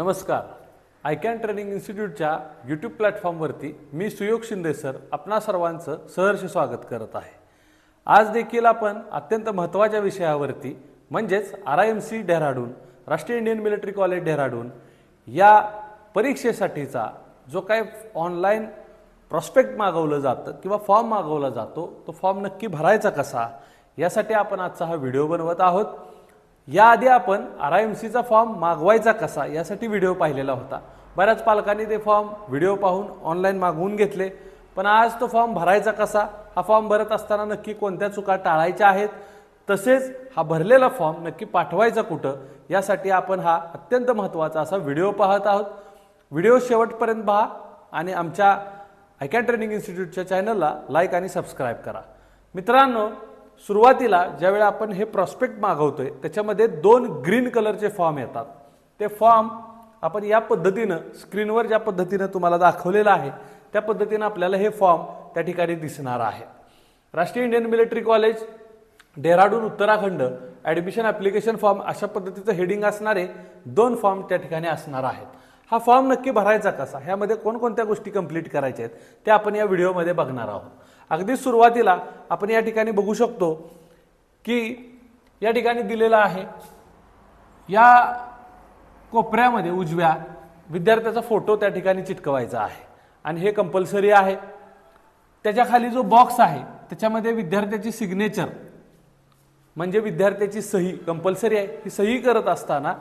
नमस्कार. आयकॅन training इन्स्टिट्यूटच्या YouTube प्लॅटफॉर्मवरती मी सुयोग Shinde sir आपणा सर्वांचं सहर्ष स्वागत करत आहे. आज देखील आपण अत्यंत महत्त्वाच्या विषयावरती म्हणजेच RIMC डेहराडून राष्ट्रीय इंडियन मिलिटरी कॉलेज डेहराडून या परीक्षेसाठीचा जो काय ऑनलाईन प्रॉस्पेक्ट मागवलं जातं किंवा फॉर्म मागवला जातो तो फॉर्म नक्की भरायचा कसा यासाठी आपण आजचा हा व्हिडिओ बनवत आहोत. याआधी आपण RIMCचा फॉर्म मागवायचा कसा यासाठी व्हिडिओ पाहिलेला होता. बऱ्याच पालकांनी ते फॉर्म व्हिडिओ पाहून ऑनलाईन मागवून घेतले. पण आज तो फॉर्म भरायचा कसा, हा फॉर्म भरत असताना नक्की कोणत्या चुका टाळायच्या आहेत, तसेच हा भरलेला फॉर्म नक्की पाठवायचा कुठं यासाठी आपण हा अत्यंत महत्त्वाचा असा व्हिडिओ पाहत आहोत. व्हिडिओ शेवटपर्यंत पहा आणि आमच्या आयकॅन ट्रेनिंग इन्स्टिट्यूटच्या चॅनलला लाईक आणि सबस्क्राईब करा. मित्रांनो, सुरुवातीला ज्यावेळी आपण हे प्रॉस्पेक्ट मागवतोय त्याच्यामध्ये 2 ग्रीन कलरचे फॉर्म येतात. ते फॉर्म आपण या पद्धतीनं स्क्रीनवर ज्या पद्धतीनं तुम्हाला दाखवलेलं आहे त्या पद्धतीनं आपल्याला हे फॉर्म त्या ठिकाणी दिसणार आहे. राष्ट्रीय Indian military college Dehradun Uttarakhand admission application form अशा पद्धतीचं हेडिंग असणारे 2 फॉर्म त्या ठिकाणी असणार आहेत. हा फॉर्म नक्की भरायचा कसा, ह्यामध्ये कोणकोणत्या गोष्टी कंप्लीट करायच्या आहेत ते आपण या व्हिडिओमध्ये बघणार आहोत. अगदी सुरुवातीला आपण या ठिकाणी बघू शकतो की या ठिकाणी दिलेला आहे, या कोपऱ्यामध्ये उजव्या विद्यार्थ्याचा फोटो त्या ठिकाणी चिटकवायचा आहे आणि हे कंपल्सरी आहे. त्याच्या खाली जो बॉक्स आहे त्याच्यामध्ये विद्यार्थ्याची सिग्नेचर म्हणजे विद्यार्थ्याची सही कंपल्सरी आहे. ही सही करत असताना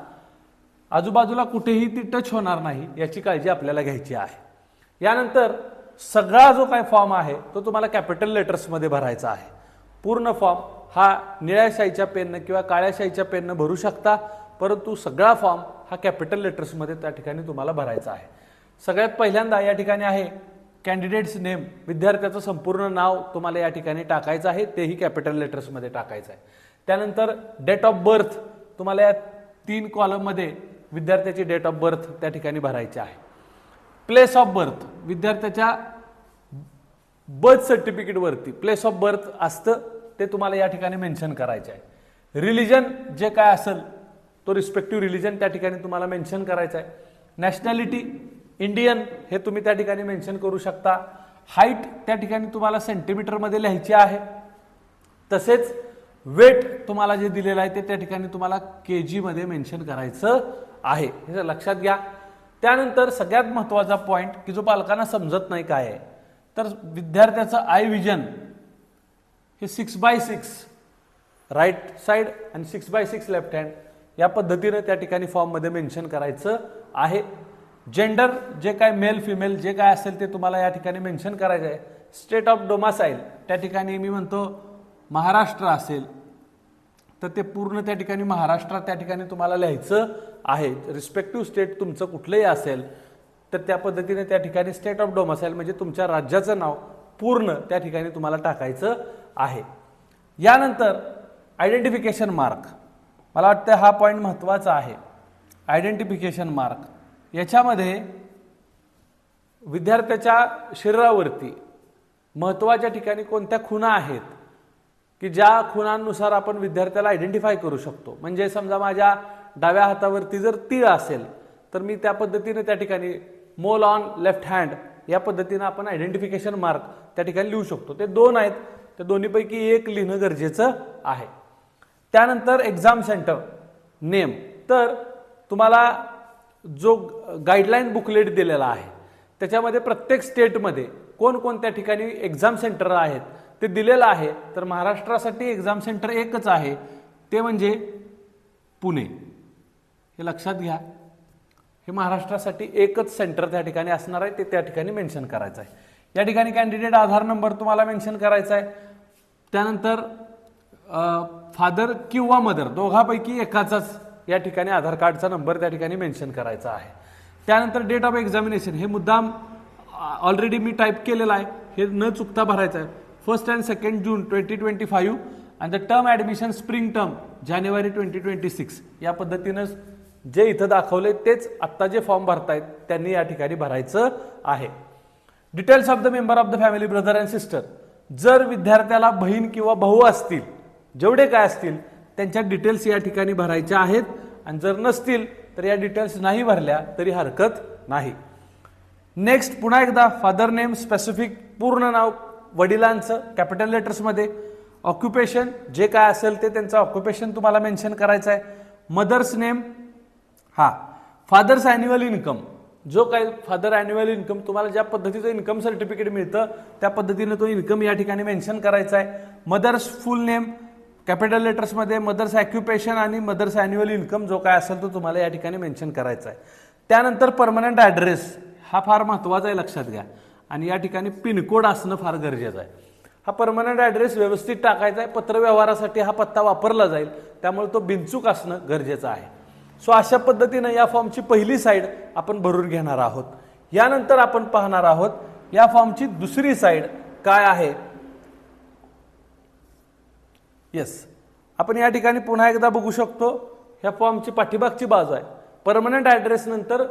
आजूबाजूला कुठेही ती टच होणार नाही याची काळजी आपल्याला घ्यायची आहे. यानंतर सगळा जो काय फॉर्म आहे तो तुम्हाला कॅपिटल लेटर्समध्ये भरायचा आहे. पूर्ण फॉर्म हा निळ्या शाईच्या पेननं किंवा काळ्या शाईच्या पेननं भरू शकता, परंतु सगळा फॉर्म हा कॅपिटल लेटर्समध्ये त्या ठिकाणी तुम्हाला भरायचा आहे. सगळ्यात पहिल्यांदा या ठिकाणी आहे कॅन्डिडेट्स नेम, विद्यार्थ्याचं संपूर्ण नाव तुम्हाला या ठिकाणी टाकायचं आहे, तेही कॅपिटल लेटर्समध्ये टाकायचं आहे. त्यानंतर डेट ऑफ बर्थ तुम्हाला या 3 कॉलममध्ये विद्यार्थ्याची डेट ऑफ बर्थ त्या ठिकाणी भरायची आहे. प्लेस ऑफ बर्थ, विद्यार्थ्याच्या बर्थ सर्टिफिकेटवरती प्लेस ऑफ बर्थ असतं ते तुम्हाला या ठिकाणी मेन्शन करायचं आहे. रिलिजन जे काय असेल तो रिस्पेक्टिव्ह रिलिजन त्या ठिकाणी तुम्हाला मेन्शन करायचं आहे. नॅशनॅलिटी इंडियन हे तुम्ही त्या ठिकाणी मेन्शन करू शकता. हाईट त्या ठिकाणी तुम्हाला सेंटीमीटरमध्ये लिहायची आहे. तसेच वेट तुम्हाला जे दिलेलं आहे ते त्या ठिकाणी तुम्हाला kg मध्ये मेन्शन करायचं आहे, हे लक्षात घ्या. त्यानंतर सगळ्यात महत्त्वाचा पॉईंट की जो पालकांना समजत नाही काय आहे, तर विद्यार्थ्याचं आय विजन हे 6x6 राईट साईड आणि 6x6 लेफ्ट हँड या पद्धतीने त्या ठिकाणी फॉर्ममध्ये मेन्शन करायचं आहे. जेंडर जे काय मेल फिमेल जे काय असेल ते तुम्हाला या ठिकाणी मेन्शन करायचं आहे. स्टेट ऑफ डोमासाईल त्या ठिकाणी मी म्हणतो महाराष्ट्र असेल तर ते पूर्ण त्या ठिकाणी महाराष्ट्र त्या ठिकाणी तुम्हाला लिहायचं आहे. रिस्पेक्टिव्ह स्टेट तुमचं कुठलंही असेल तर त्या पद्धतीने त्या ठिकाणी स्टेट ऑफ डोमासाईल म्हणजे तुमच्या राज्याचं नाव पूर्ण त्या ठिकाणी तुम्हाला टाकायचं आहे. यानंतर आयडेंटिफिकेशन मार्क, मला वाटतं हा पॉईंट महत्त्वाचा आहे. आयडेंटिफिकेशन मार्क याच्यामध्ये विद्यार्थ्याच्या शरीरावरती महत्त्वाच्या ठिकाणी कोणत्या खुणा आहेत की ज्या खुणांनुसार आपण विद्यार्थ्याला आयडेंटिफाय करू शकतो. म्हणजे समजा माझ्या डाव्या हातावरती जर तीळ असेल तर मी त्या पद्धतीने त्या ठिकाणी मोल ऑन लेफ्ट हँड या पद्धतीने आपण आयडेंटिफिकेशन मार्क त्या ठिकाणी लिहू शकतो. ते 2 आहेत, त्या दोन्हीपैकी एक लिहिणं गरजेचं आहे. त्यानंतर एक्झाम सेंटर नेम, तर तुम्हाला जो गाईडलाईन बुकलेट दिलेला आहे त्याच्यामध्ये प्रत्येक स्टेटमध्ये कोणकोणत्या ठिकाणी एक्झाम सेंटर आहेत ते दिलेलं आहे. तर महाराष्ट्रासाठी एक्झाम सेंटर एकच आहे, ते म्हणजे पुणे, हे लक्षात घ्या. हे महाराष्ट्रासाठी एकच सेंटर त्या ठिकाणी असणार आहे, ते त्या ठिकाणी मेन्शन करायचं आहे. या ठिकाणी कॅन्डिडेट आधार नंबर तुम्हाला मेन्शन करायचा आहे. त्यानंतर फादर किंवा मदर दोघांपैकी एकाचाच या ठिकाणी आधार कार्डचा नंबर त्या ठिकाणी मेन्शन करायचा आहे. त्यानंतर डेट ऑफ एक्झामिनेशन हे मुद्दाम ऑलरेडी मी टाईप केलेलं आहे, हे न चुकता भरायचं आहे. 1 and 2 जून 2025 आणि the term admission spring term जानेवारी 2026 या पद्धतीनं जे इथं दाखवले तेच आत्ता जे फॉर्म भरतायत त्यांनी या ठिकाणी भरायचं आहे. Details of the member of the family brother and sister, जर विद्यार्थ्याला बहीण किंवा भाऊ असतील जेवढे काय असतील त्यांच्या डिटेल्स या ठिकाणी भरायच्या आहेत आणि जर नसतील तर या डिटेल्स नाही भरल्या तरी हरकत नाही. नेक्स्ट पुन्हा एकदा फादर नेम स्पेसिफिक पूर्ण नाव वडिलांचं कॅपिटल लेटर्समध्ये. ऑक्युपेशन जे काय असेल ते त्यांचं ऑक्युपेशन तुम्हाला मेन्शन करायचं आहे. Mother's name, father's annual income, जो काही फादर ॲन्युअल इन्कम तुम्हाला ज्या पद्धतीचं इन्कम सर्टिफिकेट मिळतं त्या पद्धतीने तो इन्कम या ठिकाणी मेन्शन करायचा आहे. मदर्स फुल नेम कॅपिटल लेटर्समध्ये, मदर्स ऑक्युपेशन आणि मदर्स ॲन्युअल इन्कम जो काय असेल तो तुम्हाला या ठिकाणी मेन्शन करायचा आहे. त्यानंतर परमनंट ॲड्रेस, हा फार महत्त्वाचा आहे, लक्षात घ्या. आणि या ठिकाणी पिनकोड असणं फार गरजेचं आहे. हा परमनंट ॲड्रेस व्यवस्थित टाकायचा आहे. पत्रव्यवहारासाठी हा पत्ता वापरला जाईल, त्यामुळे तो बिनचूक असणं गरजेचं आहे. सो अशा पद्धतीनं या फॉर्मची पहिली साईड आपण भरून घेणार आहोत. यानंतर आपण पाहणार आहोत या फॉर्मची दुसरी साईड काय आहे. येस, आपण या ठिकाणी पुन्हा एकदा बघू शकतो. ह्या फॉर्मची पाठीमागची बाजू आहे. परमनंट ॲड्रेस नंतर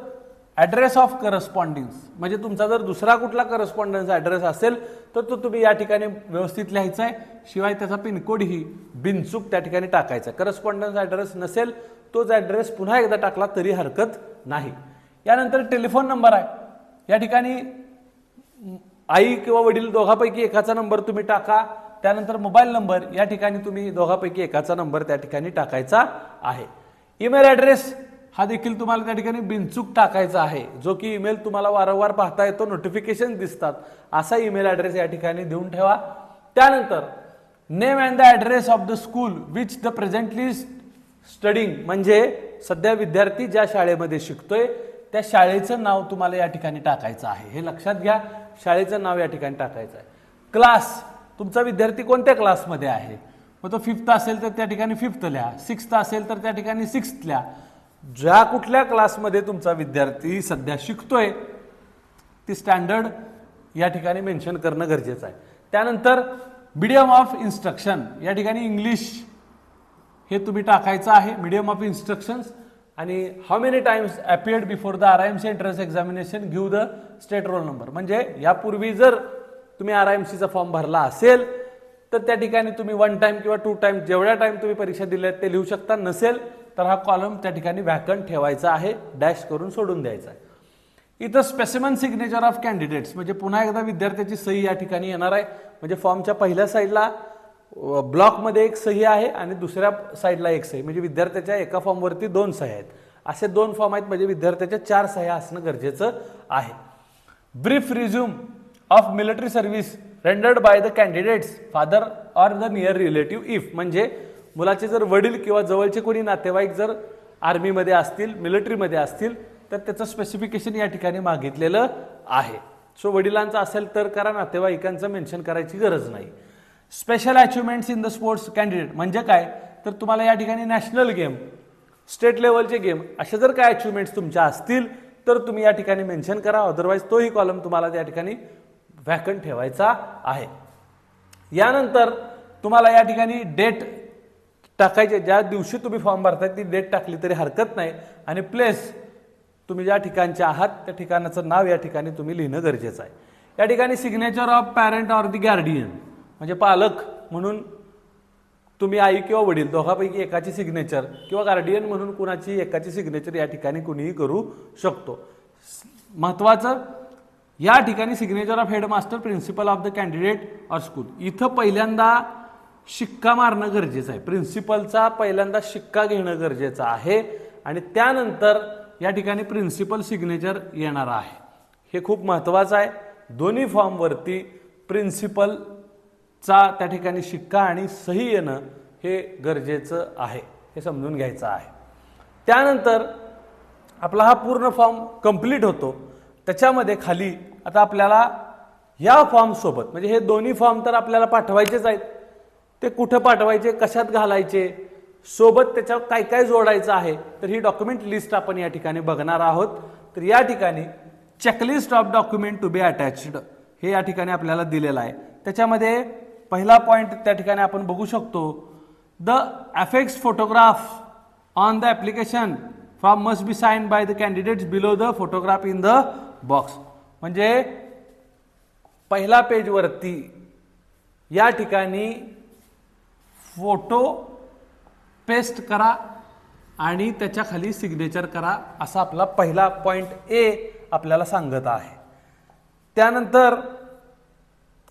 ॲड्रेस ऑफ करस्पॉन्डिंग्स, म्हणजे तुमचा जर दुसरा कुठला करस्पॉन्डन्स ॲड्रेस असेल तर तो तुम्ही या ठिकाणी व्यवस्थित लिहायचा आहे. शिवाय त्याचा पिनकोडही बिनचूक त्या ठिकाणी टाकायचा आहे. करस्पॉन्डन्स ॲड्रेस नसेल तोच ॲड्रेस पुन्हा एकदा टाकला तरी हरकत नाही. यानंतर टेलिफोन नंबर आहे. या ठिकाणी आई किंवा वडील दोघांपैकी एकाचा नंबर तुम्ही टाका. त्यानंतर मोबाईल नंबर, या ठिकाणी तुम्ही दोघांपैकी एकाचा नंबर त्या ठिकाणी टाकायचा आहे. ईमेल ॲड्रेस हा देखील तुम्हाला त्या ठिकाणी बिनचूक टाकायचा आहे, जो की ईमेल तुम्हाला वारंवार पाहता येतो, नोटिफिकेशन दिसतात, असा ईमेल ॲड्रेस या ठिकाणी देऊन ठेवा. त्यानंतर name and the address of the school which the presently studying, म्हणजे सध्या विद्यार्थी ज्या शाळेमध्ये शिकतोय त्या शाळेचं नाव तुम्हाला या ठिकाणी टाकायचं आहे. हे लक्षात घ्या, शाळेचं नाव या ठिकाणी टाकायचं आहे. क्लास, तुमचा विद्यार्थी कोणत्या क्लासमध्ये आहे, मग तो 5th असेल तर त्या ठिकाणी 5th लिहा, 6th असेल तर त्या ठिकाणी 6th लिहा. ज्या कुठल्या क्लासमध्ये तुमचा विद्यार्थी सध्या शिकतोय ती स्टँडर्ड या ठिकाणी मेन्शन करणं गरजेचं आहे. त्यानंतर मीडियम ऑफ इन्स्ट्रक्शन, या ठिकाणी इंग्लिश हे तुम्ही टाकायचं आहे, मीडियम ऑफ इन्स्ट्रक्शन्स. आणि how many times appeared before the RIMC entrance examination give the state roll number, म्हणजे यापूर्वी जर तुम्ही RIMCचा फॉर्म भरला असेल तर त्या ठिकाणी तुम्ही 1 टाइम किंवा 2 टाइम जेवढ्या टाइम तुम्ही परीक्षा दिल्या ते लिहू शकता. नसेल तर हा कॉलम त्या ठिकाणी व्हॅकंट ठेवायचा आहे, डॅश करून सोडून द्यायचा आहे. इथं स्पेसिमन सिग्नेचर ऑफ कॅन्डिडेट्स, म्हणजे पुन्हा एकदा विद्यार्थ्याची सही या ठिकाणी येणार आहे. म्हणजे फॉर्मच्या पहिल्या साईडला ब्लॉकमध्ये एक सही आहे आणि दुसऱ्या साईडला एक सही, म्हणजे विद्यार्थ्याच्या एका फॉर्मवरती 2 सह्या आहेत. असे 2 फॉर्म आहेत, म्हणजे विद्यार्थ्याच्या 4 सह्या असणं गरजेचं आहे. Brief resume of military service rendered by the candidates father or the near relative if, म्हणजे मुलाचे जर वडील किंवा जवळचे कोणी नातेवाईक जर आर्मीमध्ये असतील, मिलिटरीमध्ये असतील तर त्याचं स्पेसिफिकेशन या ठिकाणी मागितलेलं आहे. सो वडिलांचं असेल तर करा, नातेवाईकांचं मेन्शन करायची गरज नाही. Special achievements in the sports candidate, म्हणजे काय तर तुम्हाला या ठिकाणी नॅशनल गेम, स्टेट लेवलचे गेम असे जर काय अचिव्हमेंट्स तुमच्या असतील तर तुम्ही या ठिकाणी मेन्शन करा. अदरवाईज तोही कॉलम तुम्हाला त्या ठिकाणी व्हॅकंट ठेवायचा आहे. यानंतर तुम्हाला या ठिकाणी डेट टाकायचे, ज्या दिवशी तुम्ही फॉर्म भरताय ती डेट टाकली तरी हरकत नाही. आणि प्लेस, तुम्ही ज्या ठिकाणचे आहात त्या ठिकाणाचं नाव या ठिकाणी तुम्ही लिहिणं गरजेचं आहे. या ठिकाणी signature of parent or the guardian, म्हणजे पालक म्हणून तुम्ही आई किंवा वडील दोघांपैकी एकाची सिग्नेचर किंवा गार्डियन म्हणून कुणाची एकाची सिग्नेचर या ठिकाणी कुणीही करू शकतो. महत्वाचं, या ठिकाणी signature of headmaster principal of the candidate or school, इथं पहिल्यांदा शिक्का मारणं गरजेचं आहे. प्रिन्सिपलचा पहिल्यांदा शिक्का घेणं गरजेचं आहे आणि त्यानंतर या ठिकाणी प्रिन्सिपल सिग्नेचर येणार आहे. हे खूप महत्वाचं आहे. दोन्ही फॉर्मवरती प्रिन्सिपलचा त्या ठिकाणी शिक्का आणि सही येणं हे गरजेचं आहे, हे समजून घ्यायचं आहे. त्यानंतर आपला हा पूर्ण फॉर्म कंप्लीट होतो. त्याच्यामध्ये खाली आता आपल्याला या फॉर्म सोबत, म्हणजे हे दोन्ही फॉर्म तर आपल्याला पाठवायचेच आहेत, ते कुठं पाठवायचे, कशात घालायचे, सोबत त्याच्यावर काय काय जोडायचं आहे, तर ही डॉक्युमेंट लिस्ट आपण या ठिकाणी बघणार आहोत. तर या ठिकाणी checklist of document to be attached हे या ठिकाणी आपल्याला दिलेलं आहे. त्याच्यामध्ये पहिला पॉइंट त्या ठिकाणी आपण बघू शकतो, the apex photograph on the application form must be signed by the candidates below the photograph in the box, म्हणजे पहिला पेजवरती या ठिकाणी फोटो पेस्ट करा आणि त्याच्या खाली सिग्नेचर करा असा आपला पहिला पॉइंट ए आपल्याला सांगत आहे. त्यानंतर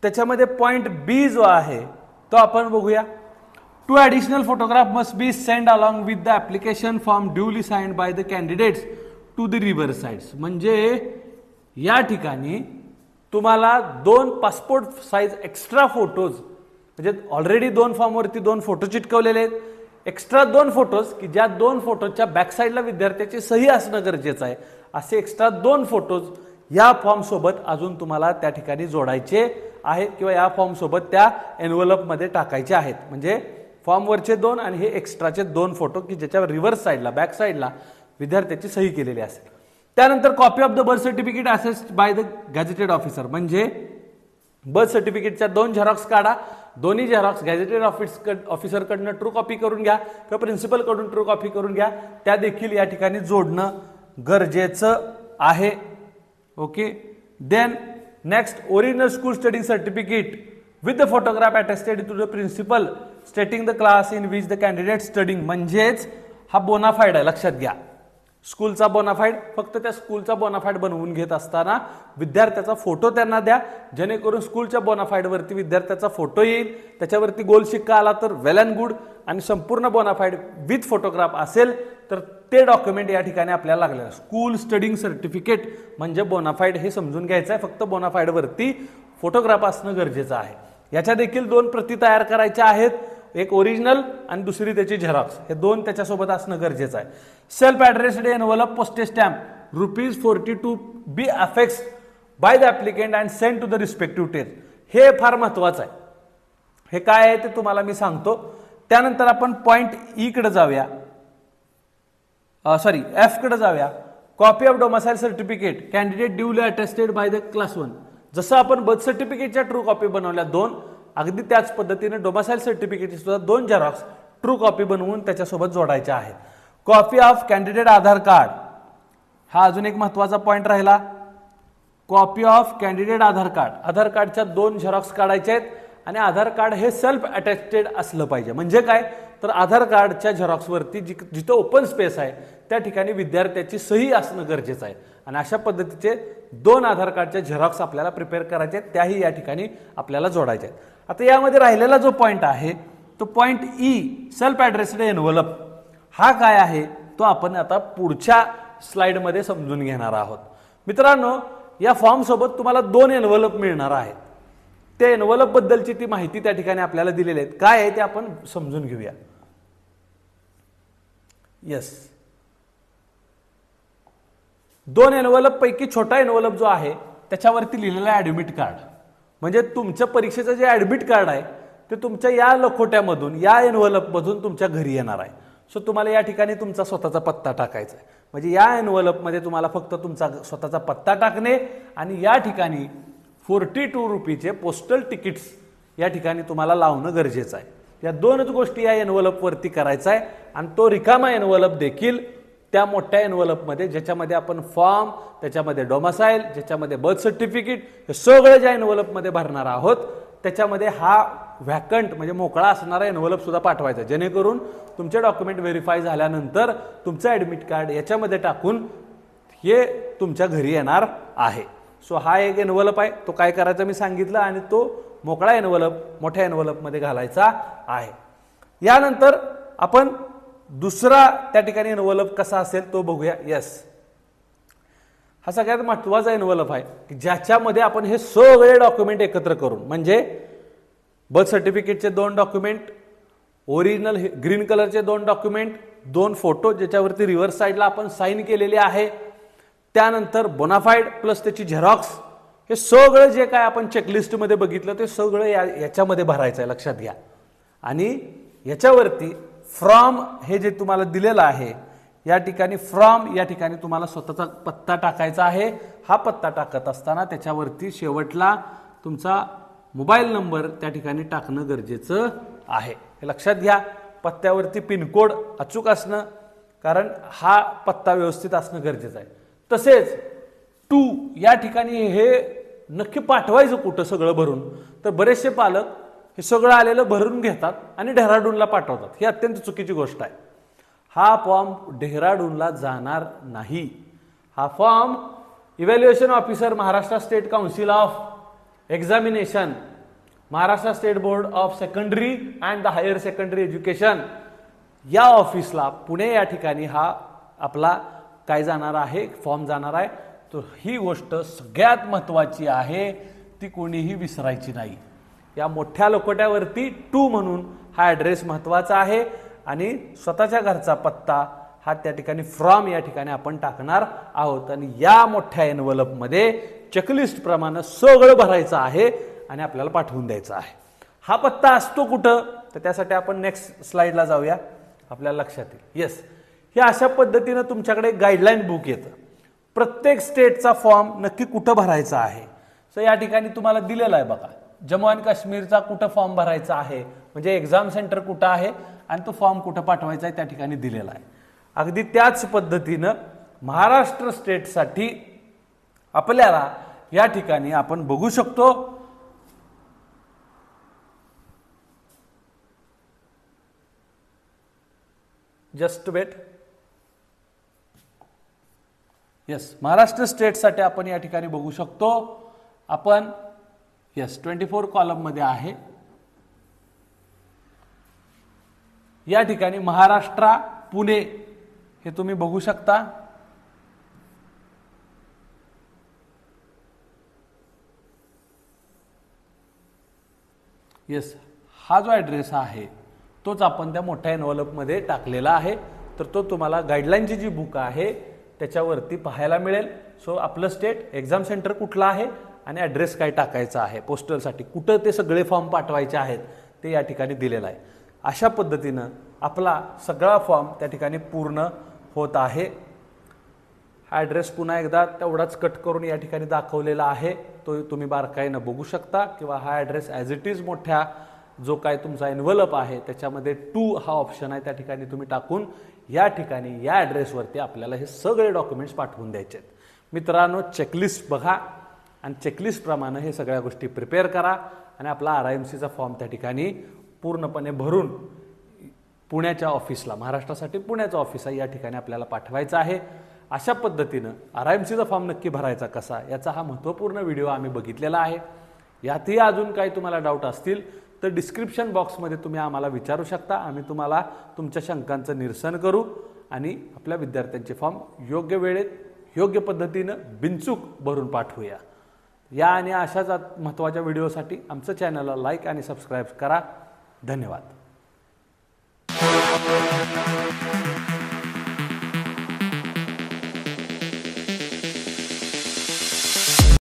त्याच्यामध्ये पॉइंट बी जो आहे तो आपण बघूया. 2 additional photograph must be sent along with the application form duly signed by the candidates to the river sides. म्हणजे या ठिकाणी तुम्हाला 2 पासपोर्ट साईज एक्स्ट्रा फोटोज, म्हणजे ऑलरेडी 2 फॉर्मवरती 2 फोटो चिटकवलेले आहेत, एक्स्ट्रा 2 फोटोज की ज्या 2 फोटोच्या बॅक साईडला विद्यार्थ्याची सही असणं गरजेचं आहे, असे एक्स्ट्रा 2 फोटोज या फॉर्म सोबत अजून तुम्हाला त्या ठिकाणी जोडायचे आहेत किंवा या फॉर्म सोबत त्या एनव्हलप मध्ये टाकायचे आहेत. म्हणजे फॉर्मवरचे 2 आणि हे एक्स्ट्राचे 2 फोटो की ज्याच्या रिव्हर्स साईडला बॅक साईडला विद्यार्थ्याची सही केलेली असेल. त्यानंतर copy of the birth certificate assessed by the gazetted officer, म्हणजे बर्थ सर्टिफिकेटच्या 2 झेरॉक्स काढा, दोन्ही झेरॉक्स गॅझेटेड ऑफिसरकडनं ट्रू कॉपी करून घ्या किंवा प्रिन्सिपल कडून ट्रू कॉपी करून घ्या, त्या देखील या ठिकाणी जोडणं गरजेचं आहे. Okay. Then next, original school study certificate with the photograph attested to the principal stating the class in which the candidate studying, म्हणजेच हा बोनाफाईड आहे, लक्षात घ्या. स्कूलचा बोनाफाईड, फक्त त्या स्कूलचा बोनाफाईड बनवून घेत असताना विद्यार्थ्याचा फोटो त्यांना द्या, जेणेकरून स्कूलच्या बोनाफाईडवरती विद्यार्थ्याचा फोटो येईल, त्याच्यावरती गोल शिक्का आला तर वेल अँड गुड, आणि संपूर्ण बोनाफाईड विथ फोटोग्राफ असेल तर ते डॉक्युमेंट या ठिकाणी आपल्याला लागलेलं. स्कूल स्टडिंग सर्टिफिकेट म्हणजे बोनाफाईड हे समजून घ्यायचं आहे, फक्त बोनाफाईडवरती फोटोग्राफ असणं गरजेचं आहे. याच्या देखील 2 प्रती तयार करायच्या आहेत, एक ओरिजिनल आणि दुसरी त्याची झेरॉक्स, हे 2 त्याच्यासोबत असणं गरजेचं आहे. Self addressed envelope postage stamp ₹42 be affixed by the applicant and send to the respective test, हे फार महत्वाचं आहे. हे काय आहे ते तुम्हाला मी सांगतो. त्यानंतर आपण पॉइंट ई कडे जाऊया, एफ कडे जाऊया. Copy of domicile certificate candidate duly attested by the class 1. जसं आपण बर्थ सर्टिफिकेटच्या ट्रू कॉपी बनवल्या 2, अगदी त्याच पद्धतीने डोमिसाइल सर्टिफिकेटची सुद्धा 2 झेरॉक्स ट्रू कॉपी बनवून त्याच्यासोबत जोडायच्या आहेत. Copy of candidate Aadhaar card, हा अजून एक महत्वाचा पॉइंट राहिला. Copy of candidate Aadhaar card, Aadhaar कार्डच्या 2 झेरॉक्स काढायचे आहेत आणि आधार कार्ड हे सेल्फ अटेस्टेड असलं पाहिजे. म्हणजे काय तर आधार कार्डच्या झेरॉक्सवरती जिथं ओपन स्पेस आहे त्या ठिकाणी विद्यार्थ्याची सही असणं गरजेचं आहे, आणि अशा पद्धतीचे 2 आधार कार्डच्या झेरॉक्स आपल्याला प्रिपेअर करायचे आहेत, त्याही या ठिकाणी आपल्याला जोडायचे आहेत. आता यामध्ये राहिलेला जो पॉइंट आहे तो point E, self addressed envelope, हा काय आहे तो आपण आता पुढच्या स्लाइडमध्ये समजून घेणार आहोत. मित्रांनो, या फॉर्म सोबत तुम्हाला 2 एनव्हलप मिळणार आहेत. त्या एनव्हलप बद्दलची ती माहिती त्या ठिकाणी आपल्याला दिलेली आहे, काय आहे ते आपण समजून घेऊया. येस, 2 एनव्हलप पैकी छोटा एनव्हलप जो आहे त्याच्यावरती लिहिलेलं आहे ऍडमिट कार्ड, म्हणजे तुमच्या परीक्षेचं जे ऍडमिट कार्ड आहे ते तुमच्या या लखोट्यामधून, या एनव्हलपमधून तुमच्या घरी येणार आहे. सो तुम्हाला या ठिकाणी तुमचा स्वतःचा पत्ता टाकायचा आहे. म्हणजे या एनव्हलपमध्ये तुम्हाला फक्त तुमचा स्वतःचा पत्ता टाकणे आणि या ठिकाणी ₹42चे पोस्टल तिकीट्स या ठिकाणी तुम्हाला लावणं गरजेचं आहे. या 2च गोष्टी या एनव्हलपवरती करायचं आहे, आणि तो रिकामा एनव्हलप देखील त्या मोठ्या एनव्हलपमध्ये, ज्याच्यामध्ये आपण फॉर्म, त्याच्यामध्ये डोमिसाइल, ज्याच्यामध्ये बर्थ सर्टिफिकेट, हे सगळं ज्या एनव्हलपमध्ये भरणार आहोत त्याच्यामध्ये हा व्हॅकंट म्हणजे मोकळा असणारा एनव्हलप सुद्धा पाठवायचा, जेणेकरून तुमचे डॉक्युमेंट व्हेरीफाय झाल्यानंतर तुमचं ऍडमिट कार्ड याच्यामध्ये टाकून हे तुमच्या घरी येणार आहे. सो हा एक एनव्हलप आहे, तो काय करायचा मी सांगितलं, आणि तो मोकळा एनव्हलप मोठ्या एनव्हलपमध्ये घालायचा आहे. यानंतर आपण दुसरा त्या ठिकाणी एनव्हलप कसा असेल तो बघूया. येस, हा सगळ्यात महत्त्वाचा एनव्हलप आहे की ज्याच्यामध्ये आपण हे सगळे डॉक्युमेंट एकत्र करून, म्हणजे बर्थ सर्टिफिकेटचे 2 डॉक्युमेंट, ओरिजिनल ग्रीन कलरचे 2 डॉक्युमेंट, 2 फोटो ज्याच्यावरती रिव्हर्स साईडला आपण साईन केलेले आहे, त्यानंतर बोनाफाईड प्लस त्याची झेरॉक्स, हे सगळं जे काय आपण चेकलिस्टमध्ये बघितलं ते सगळं याच्यामध्ये भरायचं आहे, लक्षात घ्या. आणि याच्यावरती फ्रॉम हे जे तुम्हाला दिलेलं आहे या ठिकाणी फ्रॉम या ठिकाणी तुम्हाला स्वतःचा पत्ता टाकायचा आहे. हा पत्ता टाकत असताना त्याच्यावरती शेवटला तुमचा मोबाईल नंबर त्या ठिकाणी टाकणं गरजेचं आहे, हे लक्षात घ्या. पत्त्यावरती पिनकोड अचूक असणं, कारण हा पत्ता व्यवस्थित असणं गरजेचं आहे. तसेच टू या ठिकाणी हे नक्की पाठवायचं कुठं सगळं भरून, तर बरेचसे पालक हे सगळं आलेलं भरून घेतात आणि डेहराडूनला पाठवतात, ही अत्यंत चुकीची गोष्ट आहे. हा फॉर्म डेहराडूनला जाणार नाही. हा form evaluation officer Maharashtra state council of examination, Maharashtra state board of secondary and the higher secondary education या ऑफिसला पुणे या ठिकाणी हा आपला काय जाणार आहे, फॉर्म जाणार आहे. तर ही गोष्ट सगळ्यात महत्त्वाची आहे, ती कोणीही विसरायची नाही. या मोठ्या लोकोट्यावरती 2 म्हणून हा ॲड्रेस महत्त्वाचा आहे आणि स्वतःच्या घरचा पत्ता हा त्या ठिकाणी फ्रॉम या ठिकाणी आपण टाकणार आहोत. आणि या मोठ्या एनव्हलपमध्ये चेकलिस्ट प्रमाणे सगळं भरायचं आहे आणि आपल्याला पाठवून द्यायचं आहे. हा पत्ता असतो कुठं, तर त्यासाठी आपण नेक्स्ट स्लाइडला जाऊया, आपल्याला लक्षात येईल. येस, हे अशा पद्धतीनं तुमच्याकडे गाईडलाईन बुक येतं. प्रत्येक स्टेटचा फॉर्म नक्की कुठं भरायचा आहे. सो या ठिकाणी तुम्हाला दिलेला आहे बघा, जम्मू आणि काश्मीरचा कुठं फॉर्म भरायचा आहे, म्हणजे एक्झाम सेंटर कुठं आहे आणि तो फॉर्म कुठं पाठवायचा आहे त्या ठिकाणी दिलेला आहे. अगदी त्याच पद्धतीनं महाराष्ट्र स्टेटसाठी आपल्याला या ठिकाणी आपण बघू शकतो, जस्ट वेट. येस, महाराष्ट्र स्टेटसाठी आपण या ठिकाणी बघू शकतो, आपण येस 24 कॉलममध्ये आहे. या ठिकाणी महाराष्ट्र पुणे हे तुम्ही बघू शकता. येस, हा जो ॲड्रेस आहे तोच आपण त्या मोठ्या एनव्हलपमध्ये टाकलेला आहे. तर तो तुम्हाला गाईडलाईनची जी बुक आहे त्याच्यावरती पाहायला मिळेल. सो आपलं स्टेट, एक्झाम सेंटर कुठलं आहे आणि ॲड्रेस काय टाकायचा आहे, पोस्टलसाठी कुठं ते सगळे फॉर्म पाठवायचे आहेत ते या ठिकाणी दिलेलं आहे. अशा पद्धतीनं आपला सगळा फॉर्म त्या ठिकाणी पूर्ण होत आहे. हा ॲड्रेस पुन्हा एकदा तेवढाच कट करून या ठिकाणी दाखवलेला आहे, तो तुम्ही बारकाईनं बघू शकता. किंवा हा ॲड्रेस ॲज इट इज मोठ्या जो काय तुमचा एनव्हलप आहे त्याच्यामध्ये 2 हा ऑप्शन आहे, त्या ठिकाणी तुम्ही टाकून या ठिकाणी या ॲड्रेसवरती आपल्याला हे सगळे डॉक्युमेंट्स पाठवून द्यायचे आहेत. मित्रांनो, चेकलिस्ट बघा आणि चेकलिस्टप्रमाणे हे सगळ्या गोष्टी प्रिपेअर करा आणि आपला RIMCचा फॉर्म त्या ठिकाणी पूर्णपणे भरून पुण्याच्या ऑफिसला, महाराष्ट्रासाठी पुण्याचं ऑफिस आहे या ठिकाणी आपल्याला पाठवायचं आहे. अशा पद्धतीनं RIMCचा फॉर्म नक्की भरायचा कसा याचा हा महत्त्वपूर्ण व्हिडिओ आम्ही बघितलेला आहे. यातही अजून काही तुम्हाला डाऊट असतील तर डिस्क्रिप्शन बॉक्समध्ये तुम्ही आम्हाला विचारू शकता. आम्ही तुम्हाला तुमच्या शंकांचं निरसन करू आणि आपल्या विद्यार्थ्यांचे फॉर्म योग्य वेळेत, योग्य पद्धतीनं बिनचूक भरून पाठवूया. या आणि अशाच महत्त्वाच्या व्हिडिओसाठी आमचं चॅनलला लाईक आणि सबस्क्राईब करा. धन्यवाद.